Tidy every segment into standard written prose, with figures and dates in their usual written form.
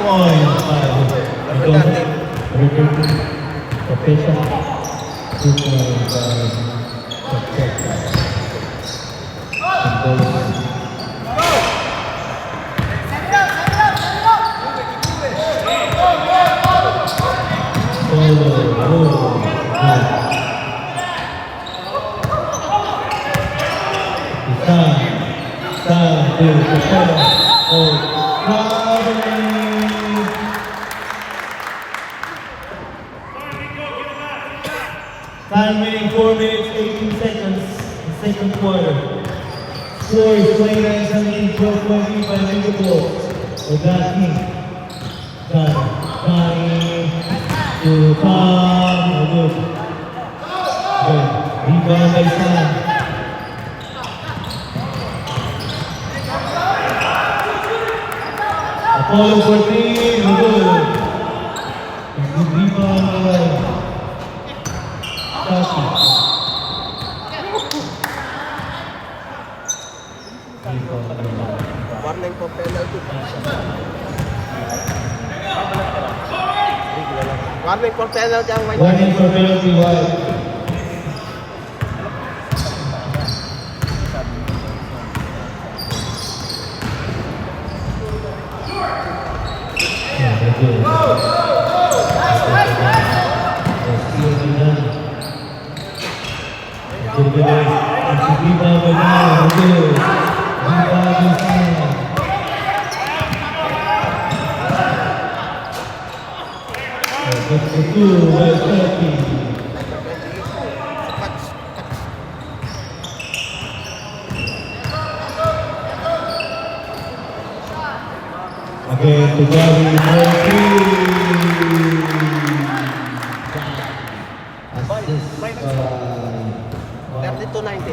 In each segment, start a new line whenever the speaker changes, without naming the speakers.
points by Professor. 2 points by Professor. Time remaining 4 minutes, 18 seconds, in second quarter. Score is 29-17, 12-20 by Liverpool. Ogati. Johnny. To Tom. Good. Good. Rebound by Sam. Apollo 14. Good. Good rebound by Tashi.
Warning po penalty. Warning for penalty ang white.
Warning for penalty white. Again, to Bobby Murphy. Assist by
32-19.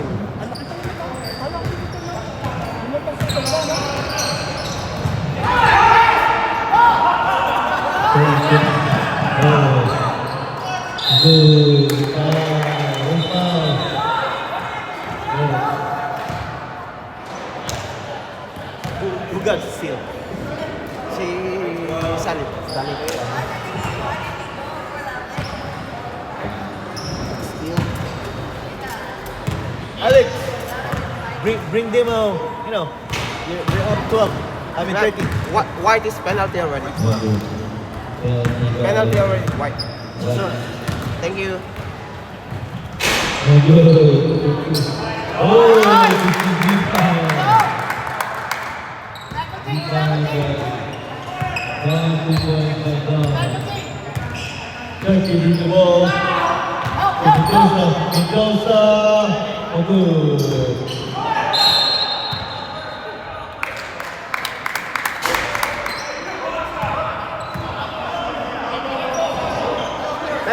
Who got steal? Si Salim. Salim ko yun. Steal.
Alex, bring them out. You know, you're up 12. I mean 30.
White is penalty already. Penalty already. White. So, thank you.
Turkey with the ball. Mendoza. Oh, good.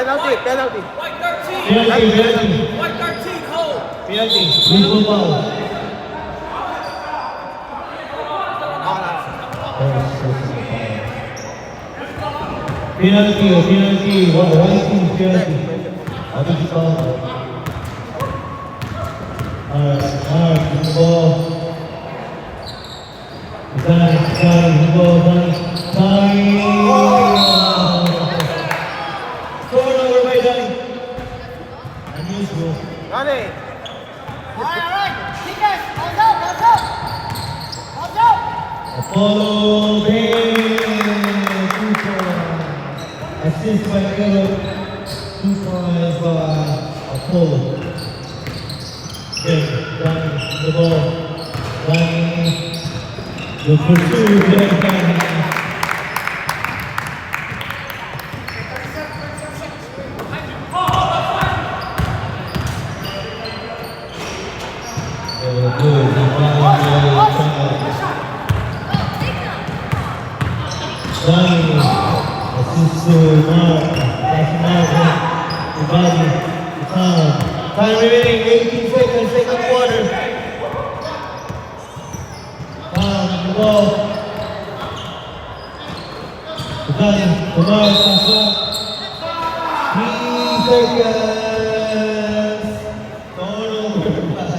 Penalty.
Penalty.
White 13, hold.
Penalty. Blue ball. Penalty. One team penalty. Other ball. Alright, blue ball. Blue ball. Turnover by Danny. Unusual.
Danny.
Alright. Kickers, hold up.
Apollo Bay. 2 points. Assist by Caleb. 2 points by Apollo. Okay, Danny, the ball. Danny. The pursuit. Danny. Time remaining 18 seconds, second quarter. The ball. Tomorrow comes up. 3 seconds. Turnover by.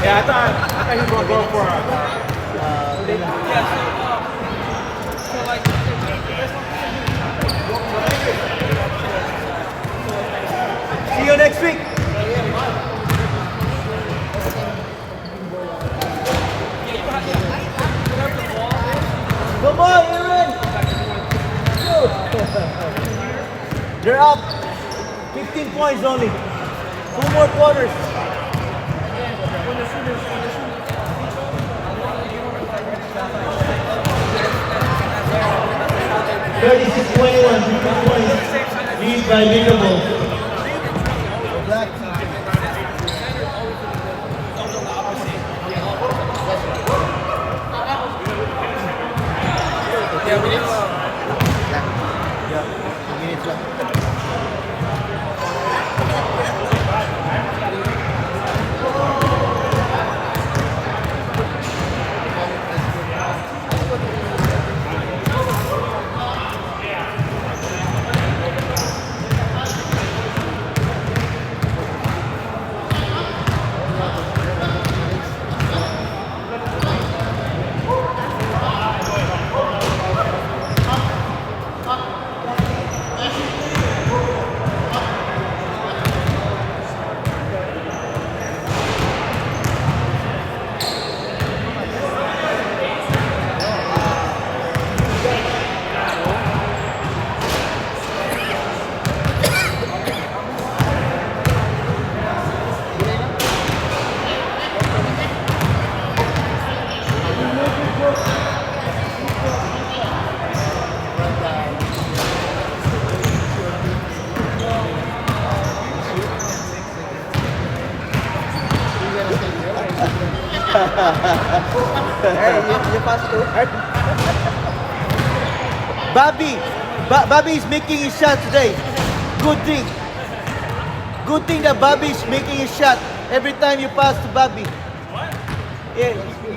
Yeah, I thought he was going to go for
See you next week. Come on, Aaron. They're up. 15 points only. 2 more quarters.
Thirty-six 21, 2 points. Lead by Nickel.
Yeah, 2 minutes lang.
Hey, you pass to?
Bobby is making his shot today. Good thing. Good thing that Bobby is making his shot every time you pass to Bobby. Yeah,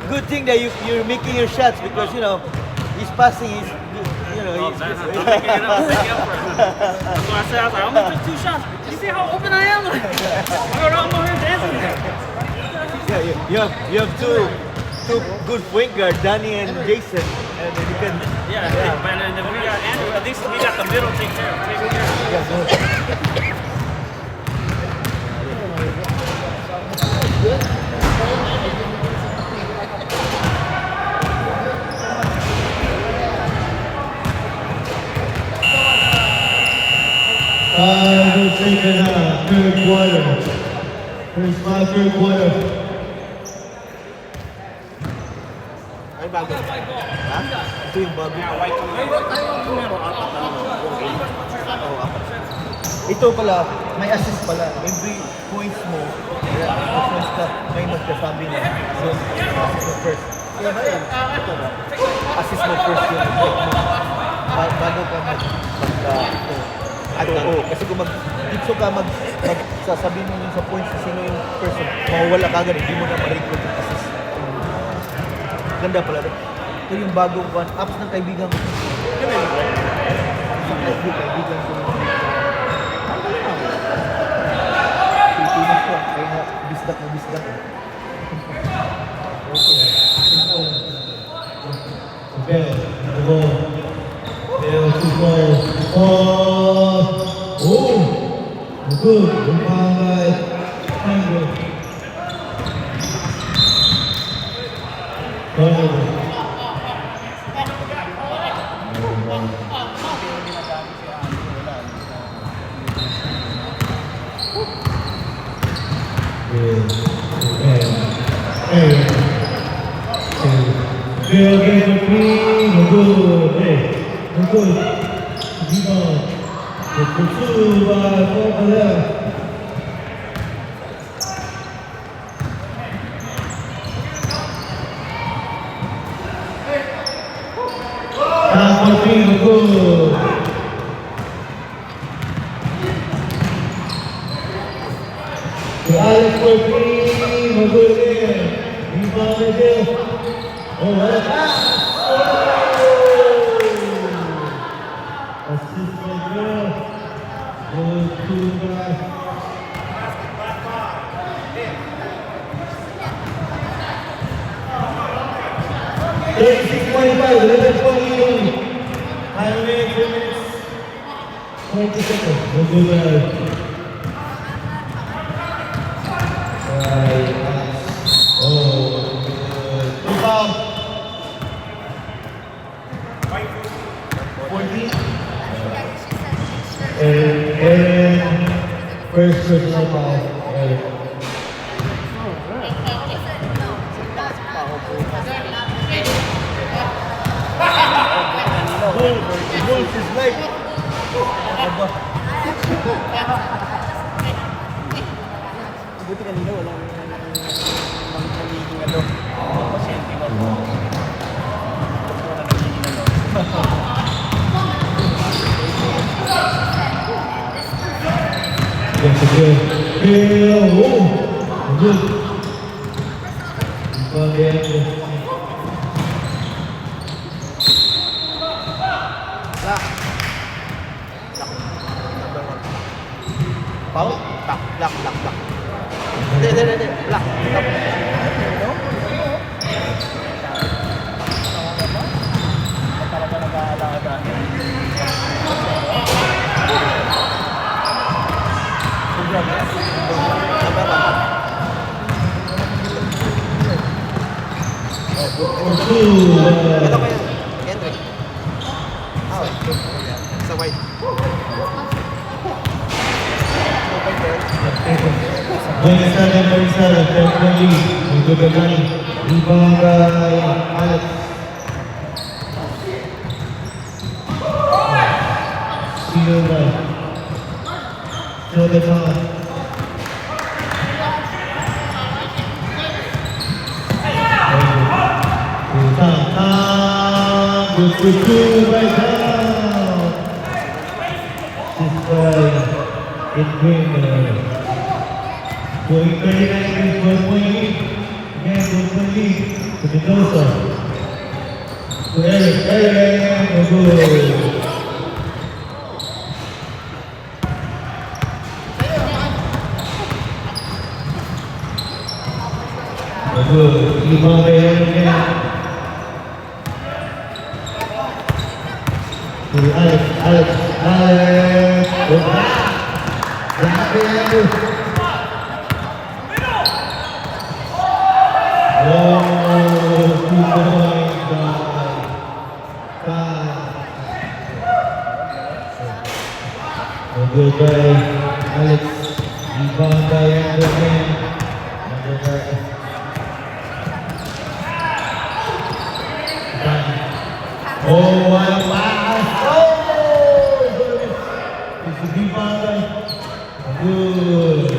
good thing that you're making your shots because he's passing. He's
I'm making it up for it. That's what I said. I was like, I'm gonna take 2 shots. You see how open I am? I'm over here dancing.
Yeah, you have two good point guards, Danny and Jason, and then you can.
Yeah, man, and then we got Andrew. At least we got the middle taken care of.
We'll take it third quarter. Here's my third quarter.
Ay, bago. Ha? Ito yung bago. Ito pala, may assist pala. Every points mo, may magkasabi na. So, assist mo first. Kaya ba yan? Ito ba? Assist mo first yun. Bago ka ito. Kasi kung dito ka sasabihin mo yun sa points sino yung person, mawawala ka agad, hindi mo na ma-record yung assist. Ganda pala rin. Ito yung bagong apps ng kaibigan ko. Kaibigan ko. Pilipinas ko. Kaya nga, bisdak na bisdak.
Bell, the ball. Bell to ball. Good. Tango. Bill gave a clean, good. Hey, good. Rebound. The pursuit by over there. Time for clean, good. To Alex for clean, good again. Rebound again. Oh, what a pass! Assist by Bill. Good to guy. 36-25, 11-point lead only. Time remaining 3 minutes, 20 seconds. We'll do that. Right. Oh, good. Rebound. 14. Aaron, first personal foul. Aaron.
Wolf is life. Aba. Buti kanina walang nagiging ano, pasyente ko. Wala nagiging ano.
Yes, again. Oh, good.
Pau? Tak, lak. Hindi. Lak. Talaga nag-aalaga.
For two.
Ito ko yan. Henry. Sa white.
27-27, 10-point lead. Magdadagani. Rebound by Alex. Steal by Jonathan. Good for two right now. This by in green. Going 39 with 1-point lead. Again, 1-point lead to Mendoza. To Eric, good. Good. Rebound by Eric again. To Alex. Good pass. Back by Andrew. Oh, 2 points by good by Alex. Rebound by Andrew again. Oh, what a pass! Oh, it's a rebound by good.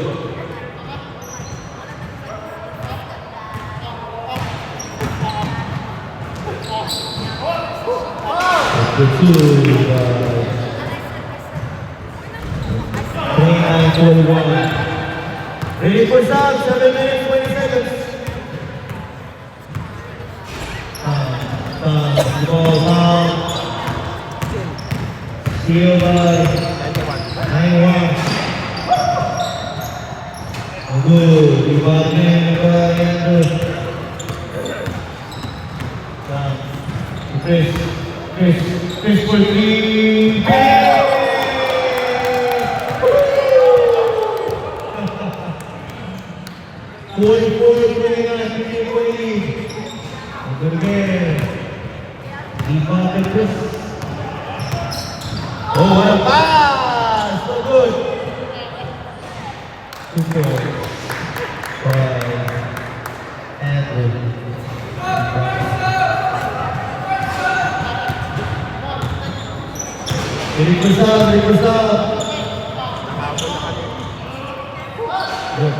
The two, 29-41. Ready for sub, 7 minutes, 20 seconds. The ball down. Steal by 91. Good, rebound by Andrew. Chris for three. 44-29, 3-point lead. Good again. Rebound by Chris. Oh, what a pass! So good. 2 points by Andrew. Ready for sub. Good.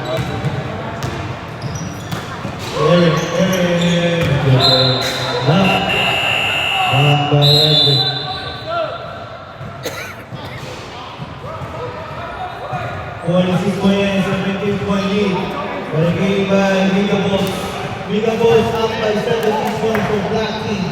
Eric. Good. Back by Andrew. $46.9, 17-point lead. Barangay by Mega Bulls. Mega Bulls up by 17 points for Black Team.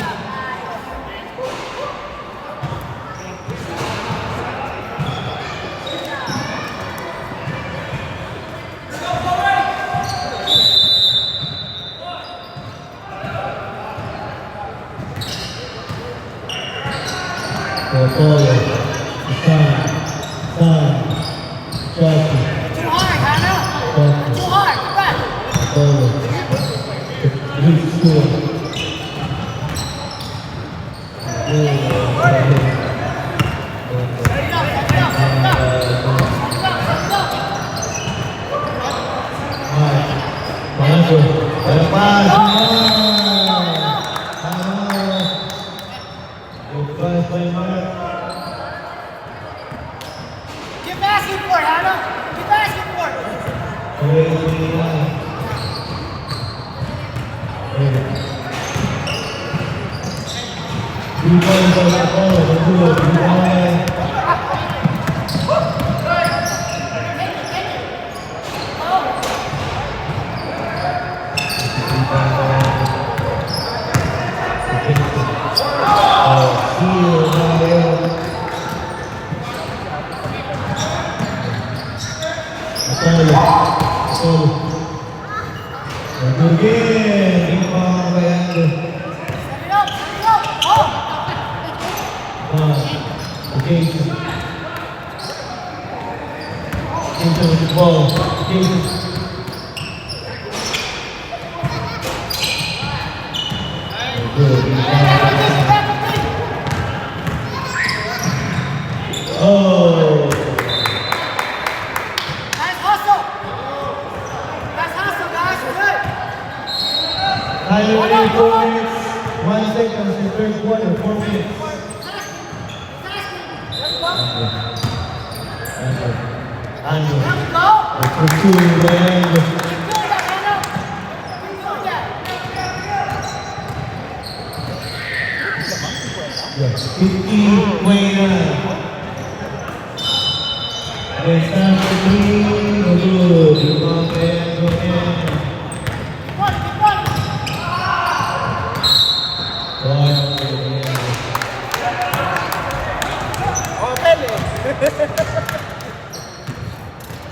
Apollo, Hassan, Jackie,
Too hard, Hannah.
Jackie,
Too hard. Come back.
Apollo, Luke Stewart.
Keep asking for it, Hannah. Keep asking for it. Set it up. Set it up. Oh.
Jason with the ball. Jason. Good. Oh.
Nice hustle. Nice hustle, guys. Good.
Time remaining 4 minutes, 1 second in third quarter, 4 minutes. Andrew.
There we go.
Pursuing the end.
Keep doing that, Hannah. Keep doing that.
Yes. 15-29. It's time for three. No good. Rebound by Andrew again.
Keep running. Keep running.
One.
Hotel eh.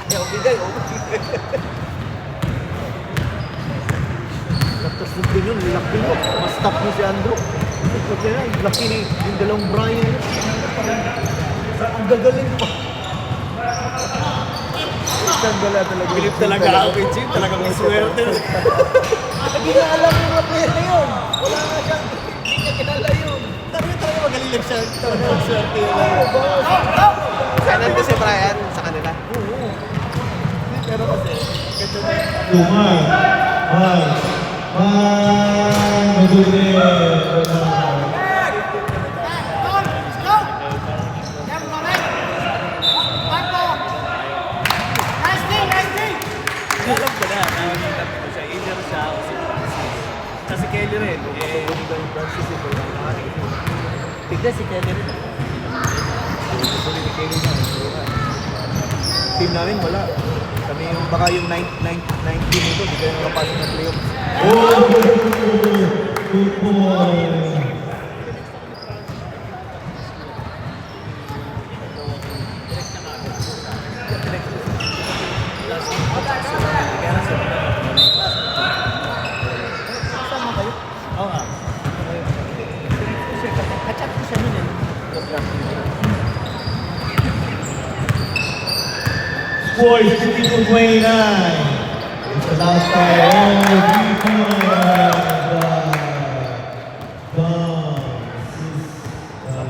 Ayaw bigay, oh. Tapos din yun, laki mo. Mas top mo si Andrew. Laki na, laki ni yung dalawang Brian yun. Ang gagaling pa. Isang gala talaga.
Bilip talaga ako kay Jim, talagang may swerte.
Hindi na alam yung mga player na yun. Wala nga siya. Hindi niya kinala yun.
Talaga magaling lang siya. Talagang swerte yun.
Go, go.
Kanan ko si Brian sa kanila.
Pero kasi, ganito na yun.
Umar. Magulit.
Let's go. There we go, man. One ball. Nice team, nice team.
Alam ko na, nakikita ko siya. Either siya o si Francis. Kasi Kelly rin. Eh,
Hindi ba yung Francis ito yung nakakita ko.
tignan si Kelly rin.
Gusto ni Kelly na. Team namin wala. Kami yung baka yung 19 nito, hindi kayo nakapasok ng playoffs.
Oh, good boy.
Sama kayo?
Oo nga.
Kasi kachat ko siya nun eh.
Score is 52-29. It's the last time. Oh, 3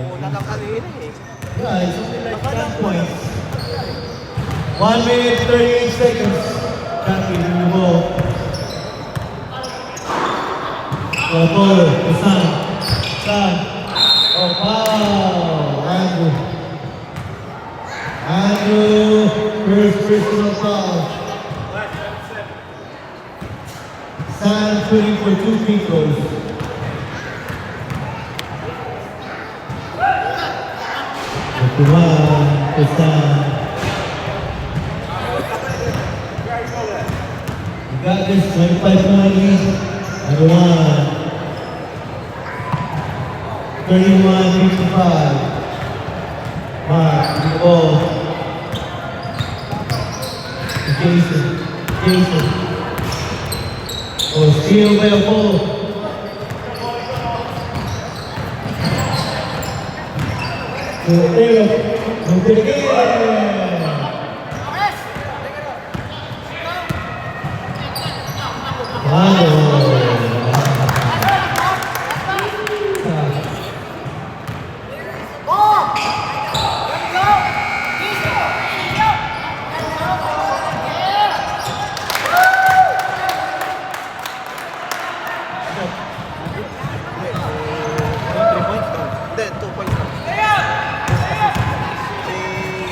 Wala kang kanina eh.
Yeah, it's something like 10 points. 1 minute, 38 seconds. Jackie, in the ball. Oh, Polo, Hassan. Oh, wow. Andrew, first personal foul. Hassan shooting for 2 free throws. Hassan. You got this 25-point lead. And 1. 31-55. Mark, the ball. Jason. Oh, steal by to Eric. Move it again.
Yes. Ball. Let it go. Easy. Go. Yeah.
Hindi, 2 points lang. Si,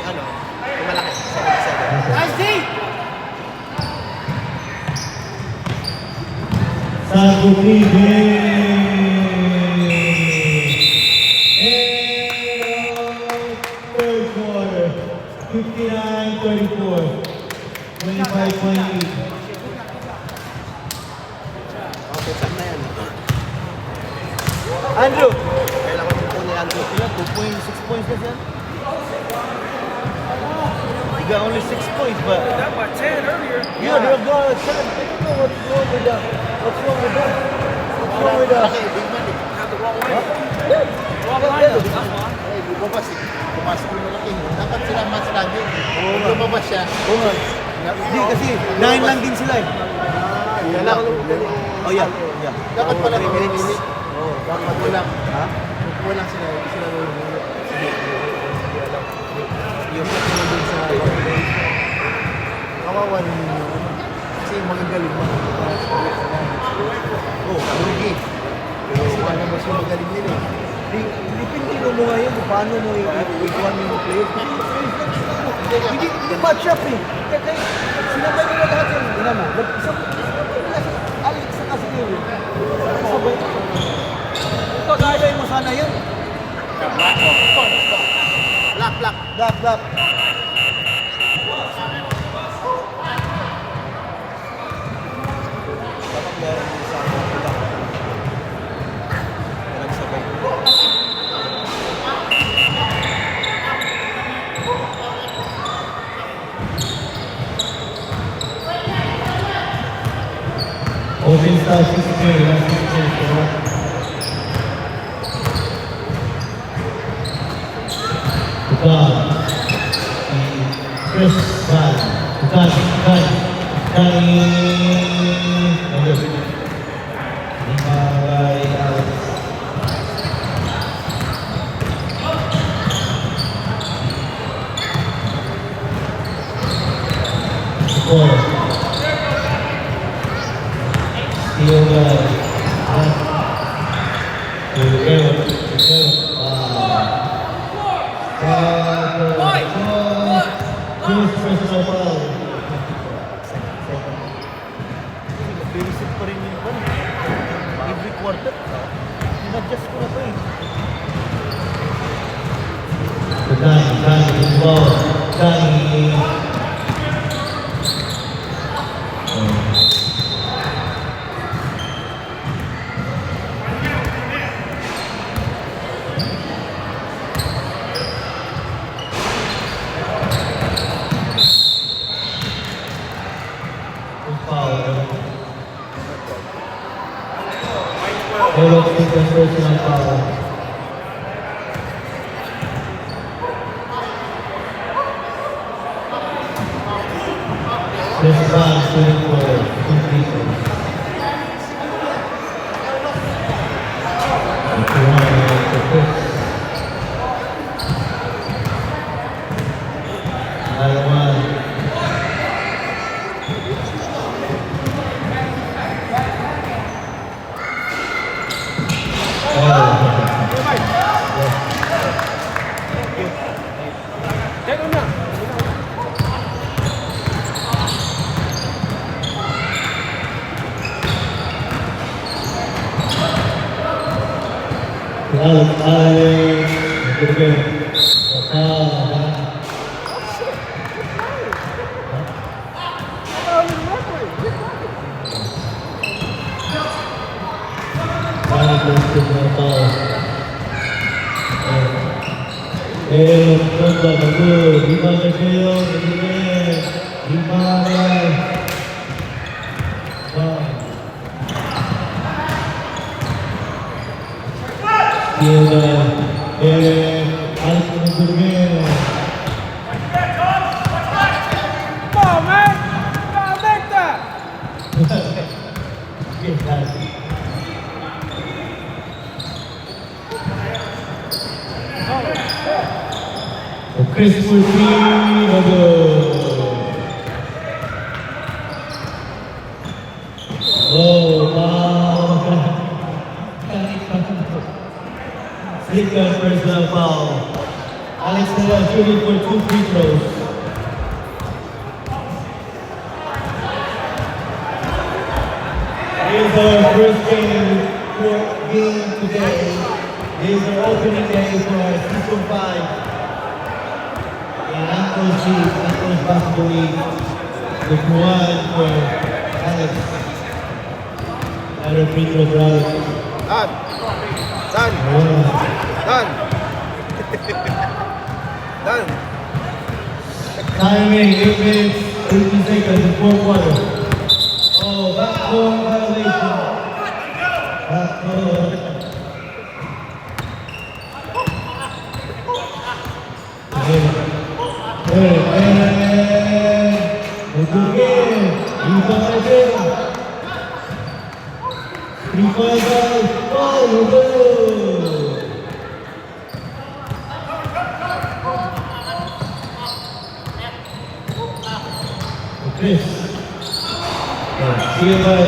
ano, yung malaki, 77.
Nice D.
Santo Libre. Third quarter, 59-34, 25-28.
Okay, saan na yan?
Andrew!
Kailangan mo po ni Andrew.
Ilan? 2.6 points kasi yan? You got only 6 points, but
That by 10 earlier.
yeah, they're going to 10. I don't know what's wrong with that. What's wrong with that? What's wrong with that?
Had the wrong way.
Yeah.
Wrong lineup. That's why.
Ay, bumabas eh. Pumasok yung malaki. Dapat sila mas lagi. Kung lumabas siya,
Oo nga. Hindi kasi 9 lang din sila eh.
yan lang.
Oh yeah. Yeah.
Dapat pala
3 minutes.
Oo, dapat walang. Ha? Kung walang sila, hindi sila nulunod. Yung patulog sa kawawan ninyo. Kasi magagaling mo. Oo, lugi. Kasi lalabas yung magaling nila eh.
Dipindi mo ngayon kung paano mo ikuha mo yung player. Hindi match up eh. Kaya sinabay nila lahat yan. Ina mo, Alex na kasi yun. Sabay. Pag-alay mo sana yan. Black. Dapat meron din sa black. Nagsabay.
Open star 16, last 16. Chris personal foul.
Basic pa rin yung one. Every quarter. In-adjust ko na to eh.
Danny, ball. Danny. Pero ito personal foul. This is on shooting for completion. Another one.
Take him down.
Chris Murphy, no good. Oh, wow. Second personal foul. Alex Noah shooting for 2 free throws. Here's our first game today. Here's our opening day for our season 5 in Anco's Basketball League. With one for Alex. Another free throw for Alex.
Done.
Timing, 8 minutes, 18 seconds in 4th quarter. Oh, backcourt violation. Backcourt. Good game. Rebound again. 3-point foul. Oh, good. Chris. Steal by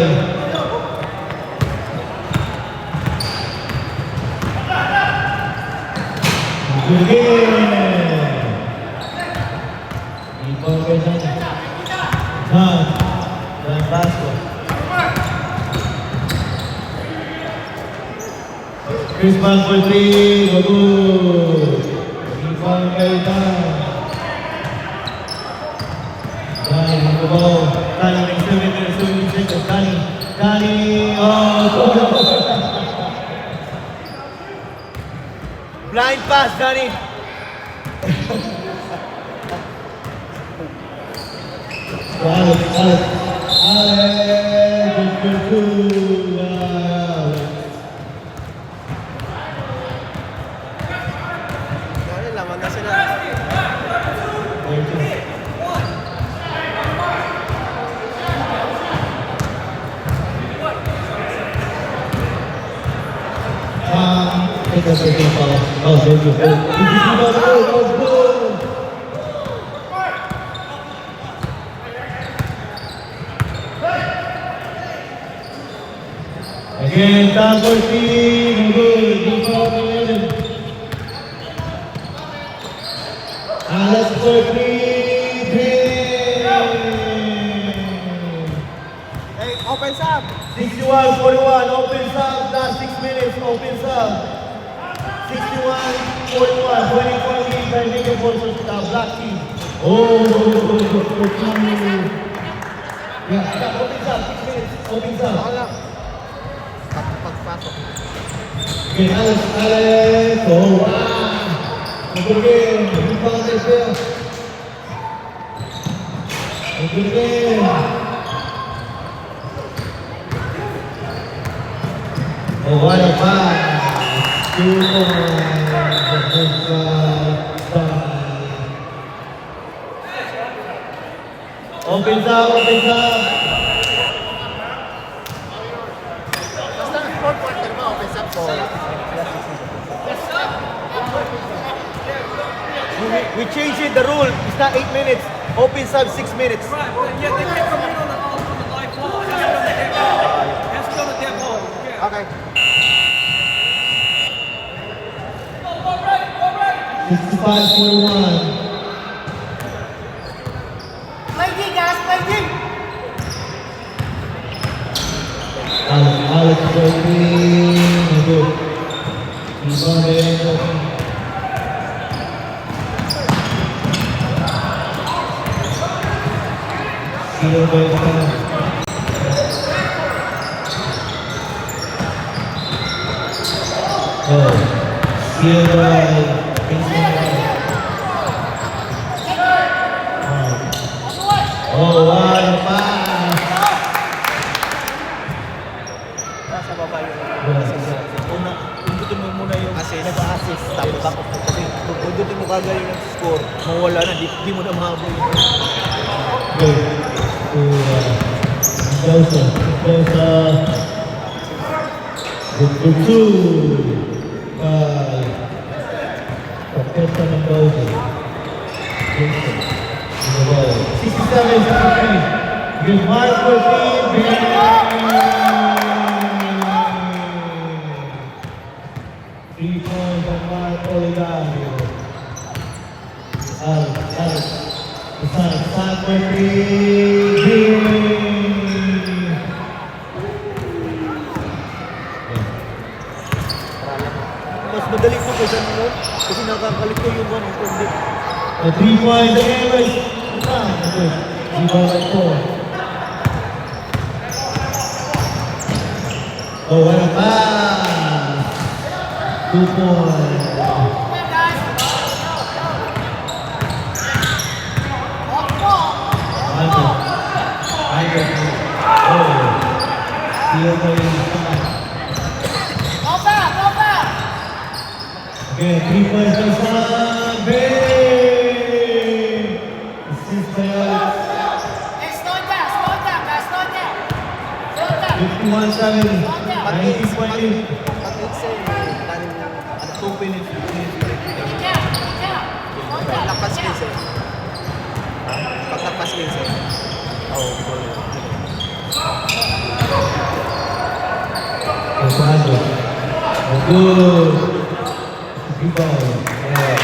good game. Rebound by Dan Vasco. Chris man for 3, no good. Rebound by Dan. Dan on the ball. Danny makes 7 minutes, 17 seconds. Danny, oh,
Blind pass, Danny.
Alex, good two.
Dahil laman na sila.
Take a second foul. Oh, thank you. Again, time for team. Good. Rebound by Eden. Alex for 3.
Hey, open up.
61-41. Open sub. Last 6 minutes. Open sub. 61-41. 24 lead by Mega Forces Black Team. Oh, for 2. Yeah, open sub. 6 minutes. Open sub.
Pagpasok.
Okay, Alex. Oh, wow. Good game. Rebound as well. Good game. Oh, what a pass. 2 points. Opens up.
Basta 4 quarter mo, open up ko.
We changed the rule. It's not 8 minutes. Open sub 6 minutes.
Right, well, yeah, they can't come in on the live ball. It has to go to the dead ball. It has to go to the dead ball. Yeah.
Okay.
65-41.
Play D, guys, play D.
Alex for 3. Good. Rebound by Anderson. Steal by Dan. Oh, steal by Oh, what a pass!
Nasa baba yung una, pindutin mo muna yung nag-assist, tapos kasi pindutin mo kagad yung score, mawala na, di mo na mahabol.
Good. To Joseph. Good for 2. Professor Mendoza. Jason. To the ball. 67-63. Good mark for team. Three points on Mark Oligario. Saan for three.
Mas madali po ko dyan mo kasi nakakalit ko yung one hindi.
The 3 points again was oh, what a pass! 2 points. Steal by San.
Go back, go back.
Again, 3 points by San. Big! Assist by Alex.
Hey, slow down, guys, slow down. Slow down.
51-7. 19-20.
Pag-exam, kanin mo,
2 minutes, 3 minutes.
Get down, get down. Slow down,
lakas
get
minsan.
down.
Paglakas minsan.
Osvaldo. Good. Rebound. Yeah,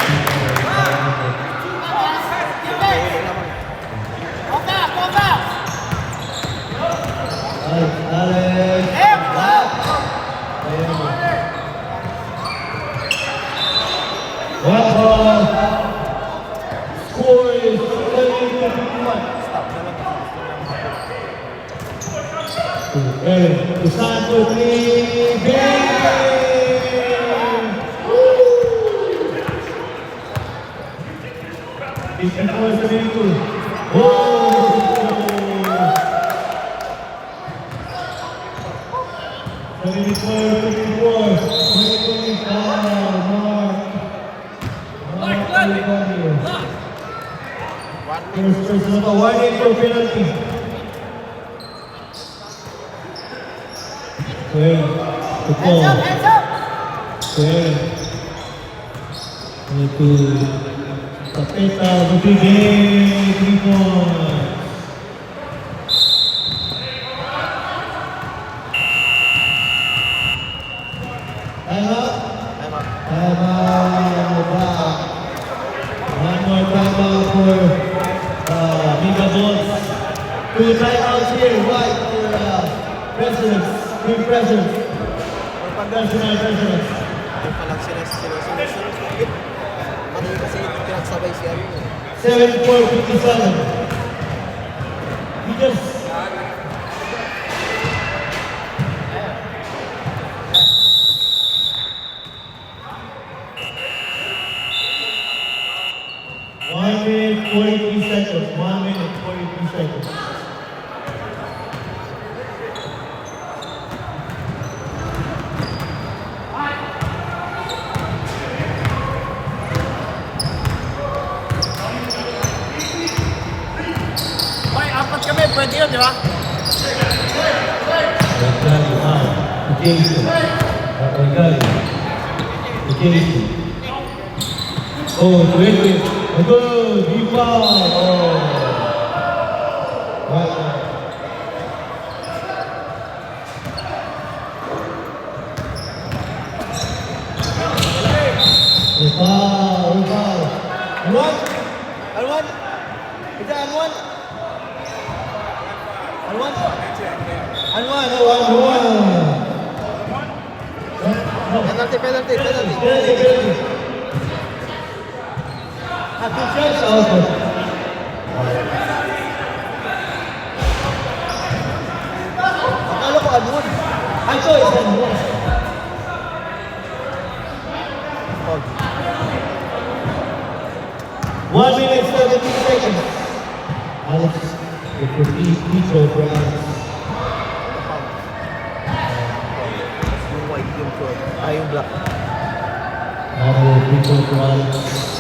Go back, go back.
Alex.
Hey, go.
Well, score is 7-51. The sign for three. Big! 54-72. Oh! 74-54. First number 1 for penalty. Well, the ball.
Hands up.
Well, to Tapeta, Rodriguez, 3 points. Time out. Time out. One more time out for Mega Balls. 2 timeouts here. White for presidents. 3 presidents. National presidents.
Yung palang sila sinusunod. Ano yung kasi pinagsabay siya yun.
74-57. He just... One minute, 43 seconds. 1 minute, 43 seconds.
May apat kami, pwede yun, di ba?
Jason. Jason. Oh, wait. Good. Rebound. Oh. Right. Rebound. What?
Alwan? Ito, Alwan? Alwan? Alwan?
Penalty.
Penalty. Two shots also.
Akala ko Alwan.
I thought it said one.
Oh.
1 minute, 17 seconds. Alex, it would be Pico for Alex.
Yung white yung short. Yung black.
Now Pico for Alex.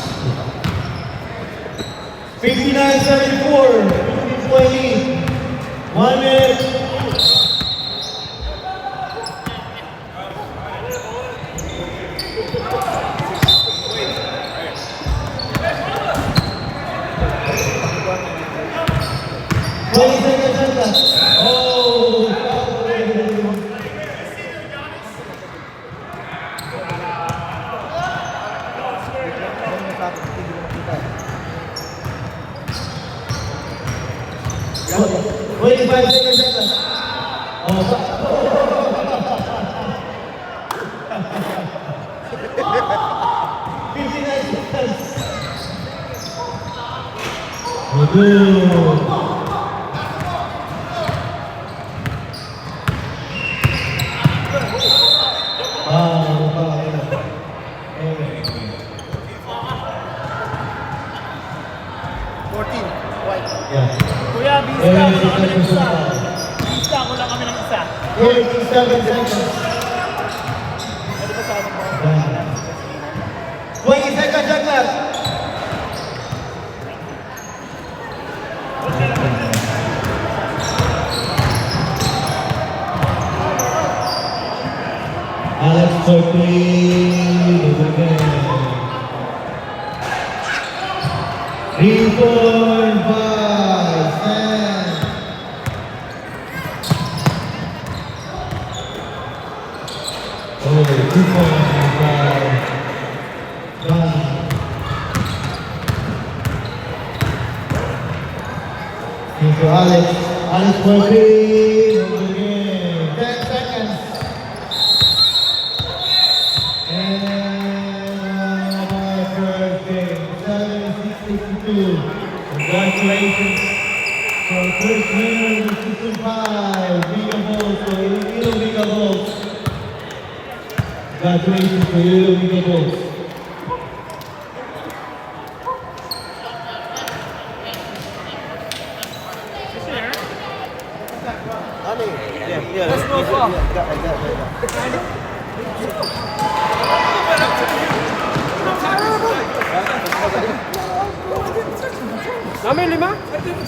59-74, 15-20. 1 minute. Good. Yeah.
Kuya, bis ka. Wala kami ng isa. Bis ka, wala kami ng isa.
47 seconds. 20 seconds, Jagler. Alex Berkeley, again. 3, 4, 5, 10. Oh, 2.5. Done. Thank you, Alex. Alex Berkeley, again. 10 seconds. And our first game, 7-6-62. Congratulations. So first winner in the Season 5, Viga Bulls, so Iloilo Viga Bulls. Congratulations to Iloilo Viga Bulls.
Ano eh? Yeah.
Let's go, Bob. Namin 5?